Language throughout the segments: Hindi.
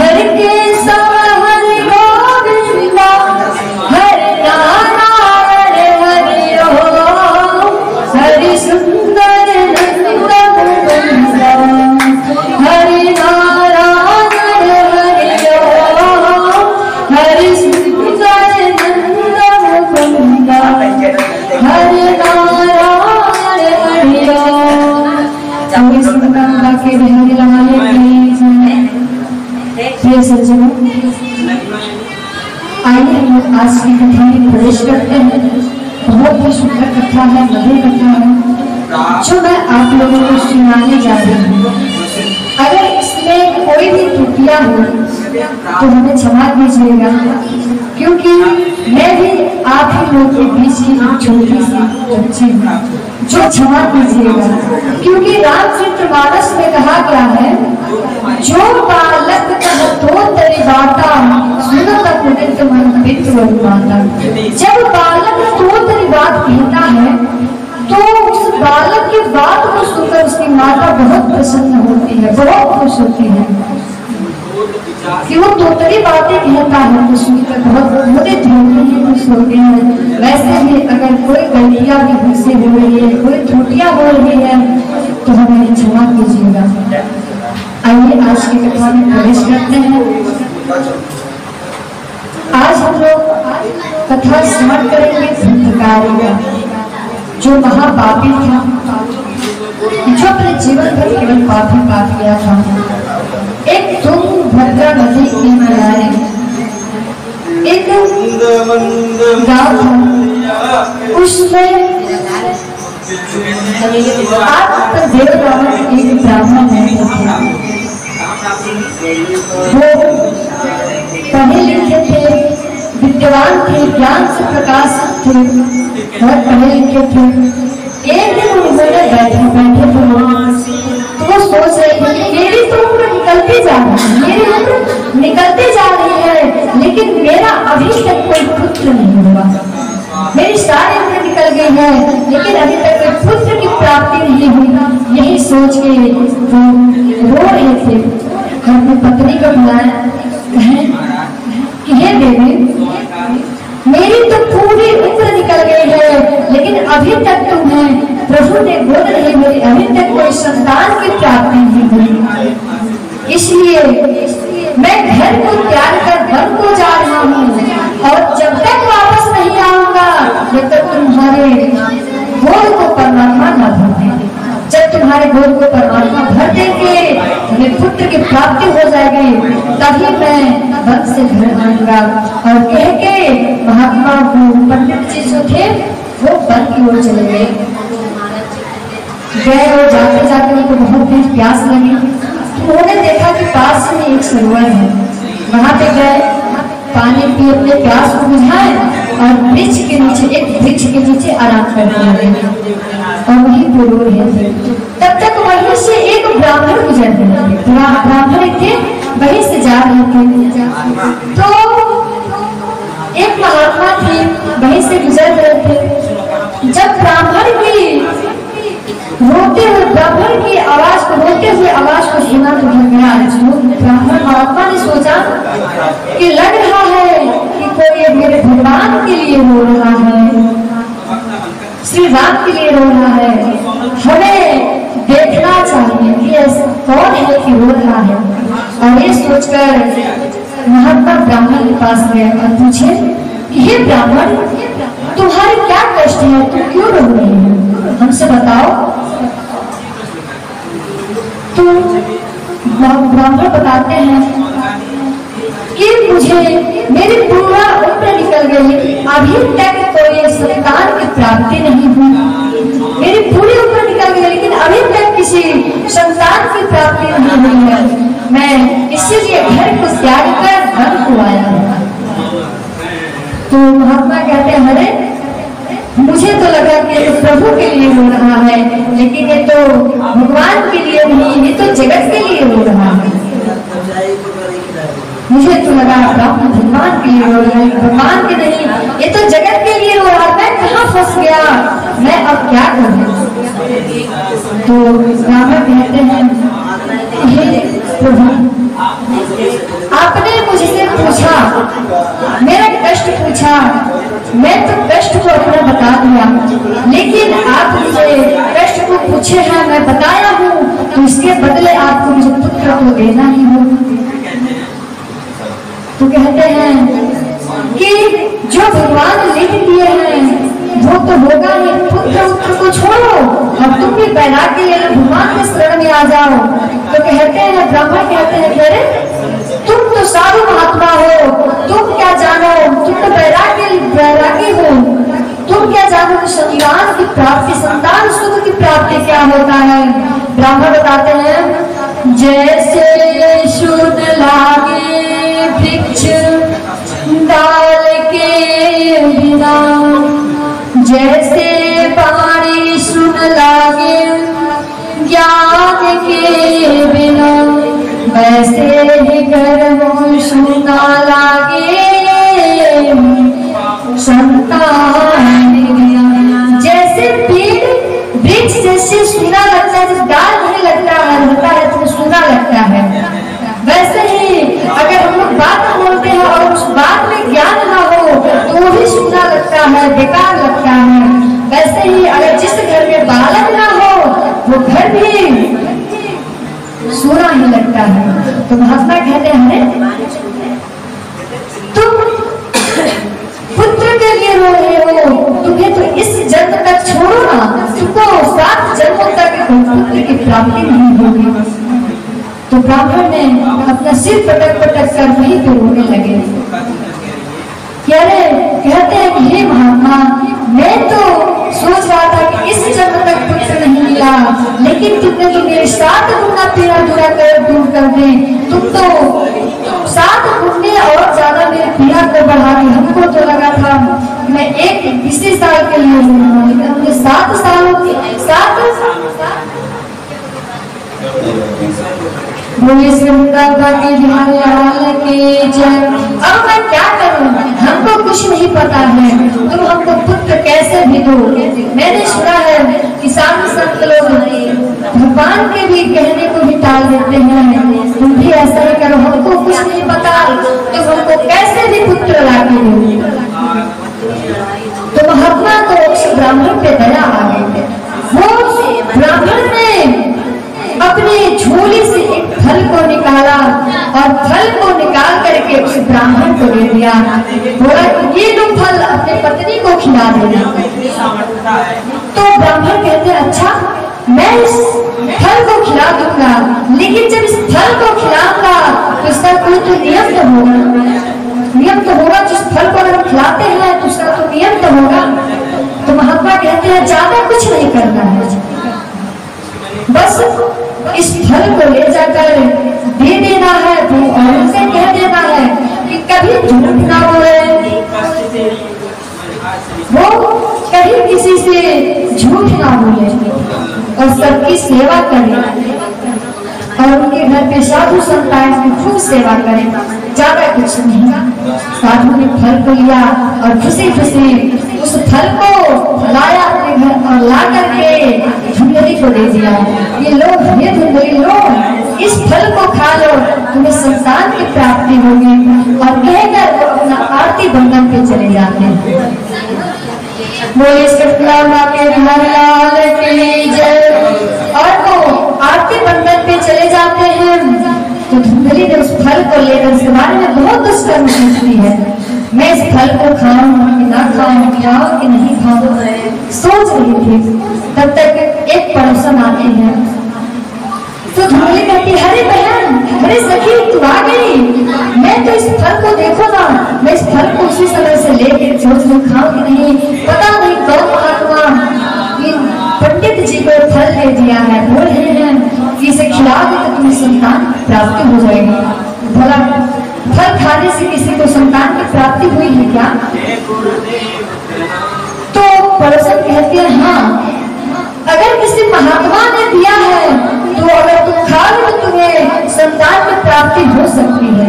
हर के प्रिय सज्जनों, आइए हम आज की कथा में प्रवेश करते हैं। बहुत ही सुंदर कथा है, मधुर कथा है जो मैं आप लोगों को सुनाने जा रही हूँ। अगर इसमें कोई भी त्रुटियां हो तो हमें क्षमा कीजिएगा, क्योंकि मैं भी आप ही लोगों के बीच की छोटी सी बच्ची हूँ, जो क्षमा कीजिएगा। क्योंकि रामचरितमानस में कहा गया है, जो बालक कह तो तेरी बाता सुनो तक नित्य मन पितृ माता। जब बालक तो तेरी बात कहता है तो उस बालक की बात को सुनकर उसकी माता बहुत प्रसन्न होती है, बहुत खुश होती है कि वो तोतरी बातें कहता है तो सुनकर बहुत मुदित होती है, खुश होती है। वैसे भी अगर कोई गलतियां भी हमसे हो रही है, कोई त्रुटियां हो रही है तो हमें क्षमा कीजिएगा। आइए आज की कथा में प्रवेश करते हैं। आज हम लोग कथा स्मरण करेंगे धुंधकारी का, जो महापापी था, जो अपने जीवन भर केवल पाप ही पाप किया था। एक तुंगभद्रा नदी के किनारे एक गांव था, उसमें आप देव नामक एक ब्राह्मण रहते थे। वो पढ़े लिखे थे, विद्वान थे, ज्ञान से प्रकाशित थे, बहुत पढ़े लिखे थे। एक दिन उन्होंने बैठे तो वो सोच रहे थे कि मेरी तो उम्र निकलती जा रही है, मेरी उम्र निकलती जा रही है, लेकिन मेरा अभी तक कोई पुत्र नहीं हुआ। मेरी सारी उम्र निकल गई है, लेकिन अभी तक कोई पुत्र की प्राप्ति नहीं हुई। यही सोच के वो रो रहे थे। अपनी पत्नी को बुलाया, कहें कि हे देवी, मेरी तो पूरी उम्र निकल गई है, लेकिन अभी तक तुम्हें प्रभु ने गोद नहीं मिली, अभी तक कोई संतान की प्राप्ति नहीं हुई। इसलिए मैं घर को त्याग कर वन को जा रहा हूँ, और जब तक वापस नहीं आऊंगा जब तक तुम्हारे गोद को परमात्मा न भर देंगे। जब तुम्हारे गोद को परमात्मा भर देंगे, तुम्हें पुत्र की प्राप्ति हो जाएगी, तभी मैं वन से घर आऊंगा। और कह के महात्मा पंडित जी जो थे वो वन की ओर चले गए। और जाते जाते उनको बहुत तेज प्यास लगी। उन्होंने देखा कि पास में एक सरोवर है, वहां पे गए, पानी पी, अपने प्यास को बुझाए और वृक्ष के नीचे, एक वृक्ष के नीचे आराम करने लगे और वहीं पे रो रहे थे। तब तक वहीं से एक ब्राह्मण गुजर रहे थे, ब्राह्मण थे, वहीं से जा रहे थे। तो एक महात्मा थे, वहीं से गुजर रहे थे। जब ब्राह्मण की रोते हुए, ब्राह्मण की आवाज को, रोते हुए आवाज को सुना तो ब्राह्मण महात्मा ने सोचा कि लग रहा है कि कोई मेरे भगवान के लिए रो रहा है, श्री राम के लिए रो रहा है, हमें देखना चाहिए कि ऐसा कौन है कि रो रहा है। और ये सोचकर महात्मा ब्राह्मण के पास गए और पूछे कि हे ब्राह्मण, तुम्हारे क्या कष्ट है, तुम क्यों रो रहे हो, हमसे बताओ। तो ब्राह्मण बताते हैं कि मुझे, मेरी पूरा उम्र निकल गई, अभी तक कोई संतान की प्राप्ति नहीं हुई। मेरी पूरी उम्र निकल गई, लेकिन अभी तक किसी संतान की प्राप्ति नहीं हुई है। मैं इसीलिए घर को त्याग कर वन को आया हूँ। तो महात्मा कहते हैं, अरे मुझे तो लगा कि ये तो प्रभु के लिए हो रहा है, लेकिन ये तो भगवान के लिए नहीं, ये तो जगत के लिए हो रहा है। मुझे तो लगा भगवान के लिए हो रहा है, भगवान के नहीं, ये तो जगत के लिए हो रहा है। मैं कहाँ फंस गया, मैं अब क्या करूँ। तो ब्राह्मण कहते हैं, हे प्रभु, आपने मुझसे पूछा, मेरा कष्ट पूछा, मैं तो कष्ट को अपना बता दिया, लेकिन आप मुझे कष्ट को पूछे हैं, मैं बताया हूँ, तो इसके बदले आपको मुझे पुत्र को देना ही हो। तो कहते हैं कि जो भगवान लिख दिए हैं वो तो होगा ही, पुत्र को छोड़ो, अब तुम भी वैराग्य ले लो, भगवान के शरण में आ जाओ। तो कहते हैं, ब्राह्मण कहते हैं, अरे तुम तो प्राप्ति, संतान सुख की प्राप्ति क्या होता है? ब्राह्मण बताते हैं, जैसे शुद्ध लागे वृक्ष डाल के बिना, जैसे पानी शुद्ध लागे ज्ञान के बिना, वैसे ही कर्म शुद्ध लागे संतान बिना। जैसे पेड़ वृक्ष जैसे सूना लगता है, जब डाल नहीं लगता है तो सूना लगता है, वैसे ही अगर हम लोग बात बोलते हैं और उस बात में ज्ञान ना हो तो वो भी सूना लगता है, बेकार लगता है। वैसे ही अगर जिस घर में बालक ना हो वो घर भी सूना ही लगता है। तो महात्मा कहते हैं, तुम पुत्र के लिए रो रहे हो, तुम्हें तो इस जन्म तक छोड़ो ना, तुमको 7 जन्मों तक पुत्र की प्राप्ति नहीं होगी। तो ब्राह्मण ने अपना सिर पटक पटक कर वहीं पे रोने लगे। कहते हैं कि हे महात्मा, मैं तो सोच रहा था कि इस जन्म तक पुत्र नहीं मिला, लेकिन तुमने तो मेरे 7 गुना पीड़ा दूर कर दे। तुम तो 7 गुने और ज्यादा मेरे पीड़ा को बढ़ा दी। हमको तो लगा था मैं एक इसी साल के लिए हूँ, लेकिन हमने 7 सालों की 7 बोले के ध्यान के जय। अब मैं क्या करूं, हमको कुछ नहीं पता है, तुम हमको पुत्र कैसे भी दो। मैंने सुना है कि साधु संत लोग भगवान के भी कहने को भी टाल देते हैं, तुम भी ऐसा ही करो, हमको कुछ नहीं पता, तुम हमको कैसे भी पुत्र ला के दो। तो महात्मा को उस ब्राह्मण पे दया आ गई। वो ब्राह्मण ने अपने झोली से एक फल को निकाला और फल को निकाल करके उस ब्राह्मण को दे दिया। बोला ये लो फल, अपने पत्नी को खिला देना। तो ब्राह्मण कहते हैं, अच्छा मैं इस फल को खिला दूंगा, लेकिन जब इस फल को खिलाऊंगा तो इसका कोई तो नियम तो होगा, जिस फल को अगर खिलाते हैं तो उसका तो नियम तो होगा। तो महात्मा कहते हैं, ज्यादा कुछ नहीं करना है, बस इस फल को ले जाकर दे देना है। तो और उनसे कह देना है कि कभी झूठ ना बोले, वो कभी किसी से झूठ ना बोले और सबकी सेवा करें और उनके घर पे साधु संत आए की खूब सेवा करें, ज्यादा कुछ नहीं। साधु ने फल को लिया और खुशी खुशी उस फल को लाया अपने घर और ला करके धुंधली को दे दिया। ये लो, ये धुंधली लो, इस फल को खा लो, तुम्हें संतान की प्राप्ति होगी। और कहकर वो अपना आरती बंधन पे चले जाते हैं। बोले सतनामा के लाल की जय। और वो आरती बंधन पे चले जाते हैं। तो धुंधली ने उस फल को लेकर उसके बारे में बहुत दुष्कर्म सोचती है, मैं इस फल को खाऊं कि ना खाऊं, खाऊं कि नहीं खाऊं, सोच रही थी। तब तक एक पड़ोसन आते हैं। तो धुंधली कहती है, अरे बहन, अरे सखी तू आ गई, मैं तो इस फल को देखो ना, मैं इस फल को उसी समय से लेकर सोच लूं खाऊं कि नहीं। पता नहीं कौन महात्मा पंडित जी को फल दे दिया है, बोल रहे हैं कि इसे खिला दे तो तुम्हें संतान प्राप्ति हो जाएगी। भला फल खाने से किसी को संतान की प्राप्ति हुई है क्या? तो पड़ोसन कहते हैं, हाँ, अगर किसी महात्मा ने दिया है तो अगर तुम खाओ तो तुम्हें संतान की प्राप्ति हो सकती है,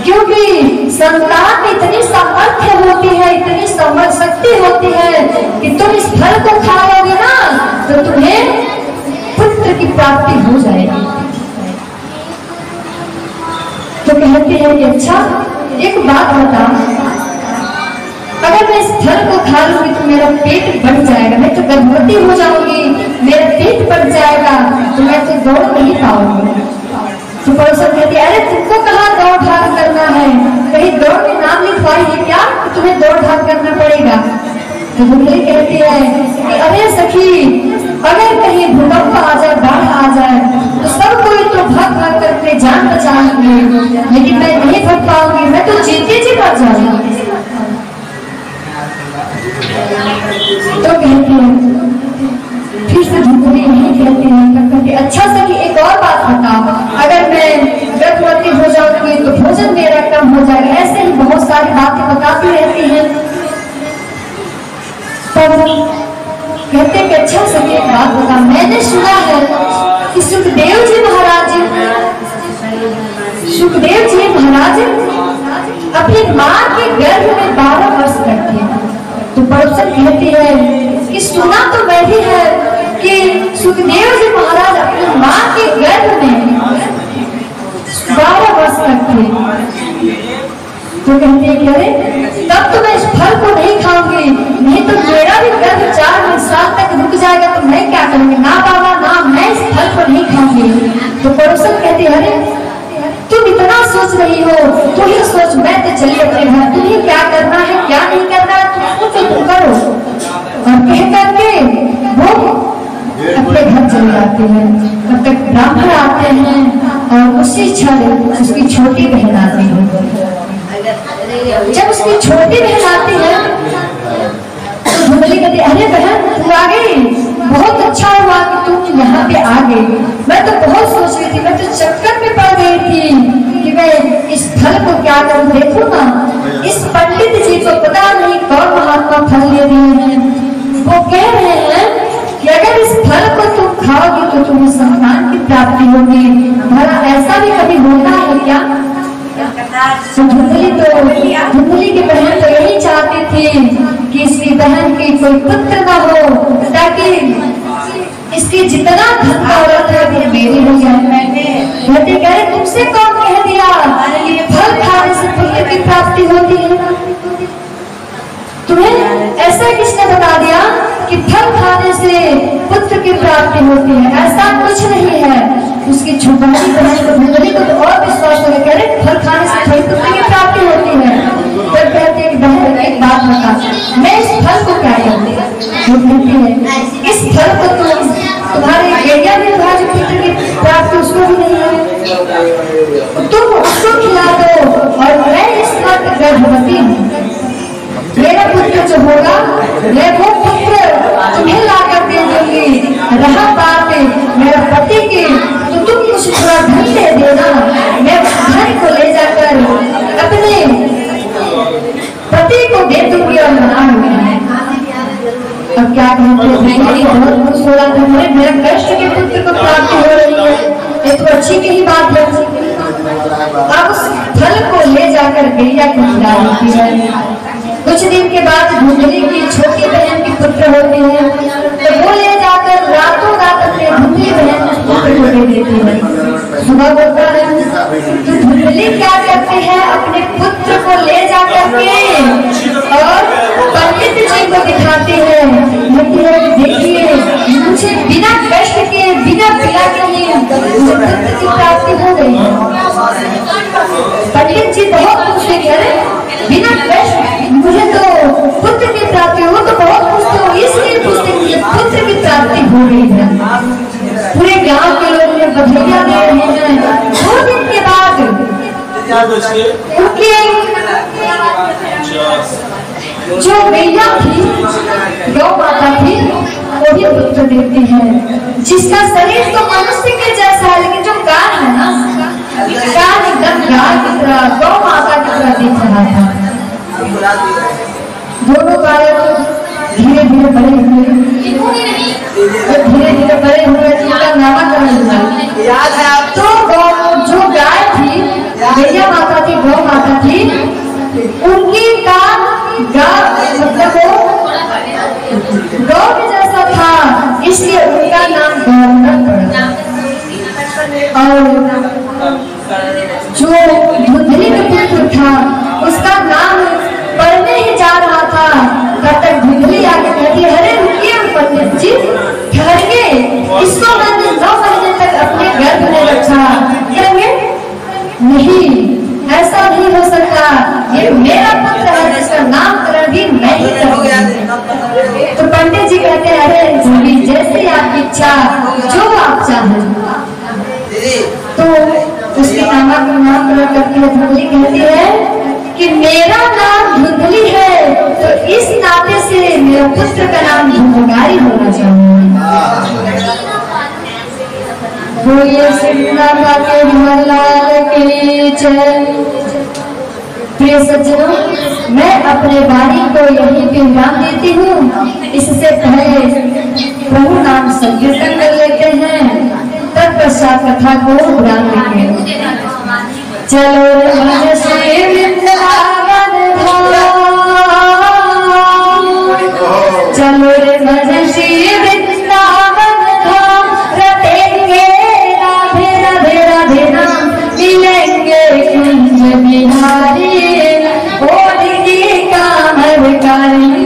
क्योंकि संतान में इतनी सामर्थ्य होती है, इतनी समझ शक्ति होती है कि तुम इस फल को खाओगे ना तो तुम्हें पुत्र की प्राप्ति हो जाएगी। तो कहते हैं कि अच्छा एक बात बता, अगर मैं इस फल को खा लूंगी तो मेरा पेट बढ़ जाएगा, मैं तो गर्भवती हो जाऊंगी, मेरा पेट बढ़ जाएगा, तो मैं तो दौड़ नहीं पाऊंगी। तो पड़ोसन कहती है, अरे तुमको कहाँ दौड़ भाग करना है, कहीं दौड़ में नाम लिखवाई है क्या, तुम्हें दौड़ भाग करना पड़ेगा। तो धुंधली कहती है कि अरे सखी, अगर कहीं भूकंप आ जाए, बाढ़ आ जाए तो सब कोई तो भाग भाग कर अपने जान बचाएंगे, लेकिन मैं नहीं भाग पाऊंगी, मैं तो जीते जी मर जाऊंगी। तो कहती है, फिर से धुंधली नहीं कहती है, तब कहती अच्छा सखी एक और बात बताओ, अगर मैं गर्भवती हो जाऊंगी तो भोजन मेरा कम हो जाएगा। ऐसे ही बहुत सारी बातें बताती रहती है। तब कहते कि अच्छा सखी एक बात बता, मैंने सुना है कि सुखदेव जी महाराज अपनी माँ के गर्भ में 12 वर्ष करते हैं। तो पड़ोसन कहती है कि सुना तो मैं भी है कि सुखदेव जी महाराज अपनी माँ के गर्भ में 12 वर्ष करते हैं। तो कहते हैं कि अरे तब तो मैं इस फल को नहीं खाऊंगी, नहीं तो मेरा भी गर्भ 4 साल तक रुक जाएगा, तो मैं क्या करूंगी? ना बाबा ना, मैं इस फल को नहीं खाऊंगी। तो पड़ोसन कहते हैं अरे तुम इतना सोच रही हो, तू ही सोच, मैं तो चली अपने घर, तुम्हें क्या करना है क्या नहीं करना है तुम करो। और कह करके वो अपने घर चले जाते हैं। तब तक ब्राह्मण आते हैं और उसी क्षण उसकी छोटी बहन आती है। जब उसकी छोटी बहन आती है तो धुंधली कहती अरे बहन तू आ गई, बहुत अच्छा हुआ कि तुम यहाँ पे आ गई। मैं तो बहुत सोच रही थी, मैं तो चक्कर में पड़ गई थी कि मैं इस फल को क्या करूँ। देखो ना इस पंडित जी को पता नहीं कौन महात्मा फल ले दिए हैं, वो कह रहे हैं कि अगर इस फल को तुम खाओगे तो तुम्हें संतान की प्राप्ति होगी। भला ऐसा भी कभी होता है क्या? धुंधली की बहन तो यही चाहती थी कि इसकी बहन की कोई पुत्र न हो, ताकि इसकी जितना धन दौलत है वो मेरी हो जाए। कहते कह तुमसे कौन कह दिया कि फल खाने से पुत्र की प्राप्ति होती है? तुम्हें ऐसा किसने बता दिया कि फल खाने से पुत्र की प्राप्ति होती है? ऐसा कुछ नहीं है। उसकी छोटी बहन को धुंधली को तो और विश्वास हो गया, फल खाने से थोड़ी पुत्र की प्राप्ति होती है। फिर कहते हैं बहन एक बात बता, मैं इस फल को क्या करूँ? वो कहती है इस फल को तुम्हारे गैया में तुम्हारे पुत्र की प्राप्ति उसको भी नहीं है, तुम उसको खिला दो और मैं इस वक्त गर्भवती हूँ। मेरा पुत्र जो होगा मैं वो पुत्र तुम्हें ला कर दे दूंगी। रहा बात मेरा पति की तो तुम मुझे थोड़ा धन दे देना, मैं धन को ले जाकर अपने पति को दे दूंगी और मना लूंगी। अब क्या कहते हैं बहुत खुश हो रहा था, मेरे कष्ट के पुत्र को प्राप्ति हो रही है, ये तो अच्छी की ही बात है। अब उस फल को ले जाकर गैया को खिला देती है। कुछ दिन के बाद धुंधली की छोटी बहन की पुत्र होती है, तो वो ले जाकर रातों रात अपने धुंधली बहन पुत्र को दे देती है। सुबह होता है तो धुंधली क्या करती है, अपने पुत्र को ले जाकर के और पंडित जी को दिखाती है। देखिए मुझे बिना कष्ट के बिना पीड़ा के लिए मुझे पुत्र की प्राप्ति हो गई है। पंडित जी बहुत खुश है, बिना कष्ट मुझे तो पुत्र की प्राप्ति हो, तो बहुत खुश हो, इसलिए पूछते पुत्र की प्राप्ति हो गई है। पूरे गांव के लोग ने बधाइयां दे रहे हैं। 2 दिन के बाद उनके जो गैया थी, गौ माता थी, वो भी पुत्र देते हैं, जिसका शरीर तो मनुष्य के जैसा है, लेकिन जो गाय है ना, गाय एकदम गाय की तरह, गौ माता की तरह दिख रहा था। दोनों गाय धीरे धीरे बड़े हुए, धीरे धीरे बड़े हुए, जिनका नामकरण हुआ। तो जो गाय थी, गैया माता थी, गौ माता थी, उनकी का मतलब गौ के जैसा था, इसलिए उनका नाम गौरव पड़ा। और जो धुंधली का पुत्र था उसका नाम पढ़ने ही जा रहा था, तब तक धुंधली आगे कहती अरे रुकिए पंडित जी, ठहरिए, इसको मैंने 9 महीने तक अपने गर्भ में रखा। कहेंगे नहीं, ऐसा नहीं हो सकता, ये मेरा पुत्र है जिसका नामकरण भी मैं ही करूंगी। तो पंडित जी कहते हैं अरे धुंधली जैसे आपकी इच्छा, जो आप चाहें। तो उसके नामकरण करती है धुंधली, कहती है कि मेरा नाम धुंधली है, तो इस नाते से मेरा पुत्र का बोलिए सिमला के लाल की जय। प्रिय सज्जनों, मैं अपने वाणी को यहीं पे विराम देती हूँ। इससे पहले प्रभु नाम संकीर्तन कर लेते हैं, तत्पश्चात कथा को विराम देंगे। चलो रे श्री वृंदावन धाम, चलो रे श्री वृंदावन धाम, रटेंगे राधे राधे राधे नाम, मिलेंगे कुंज बिहारी, ओ दीदी कामर कारी।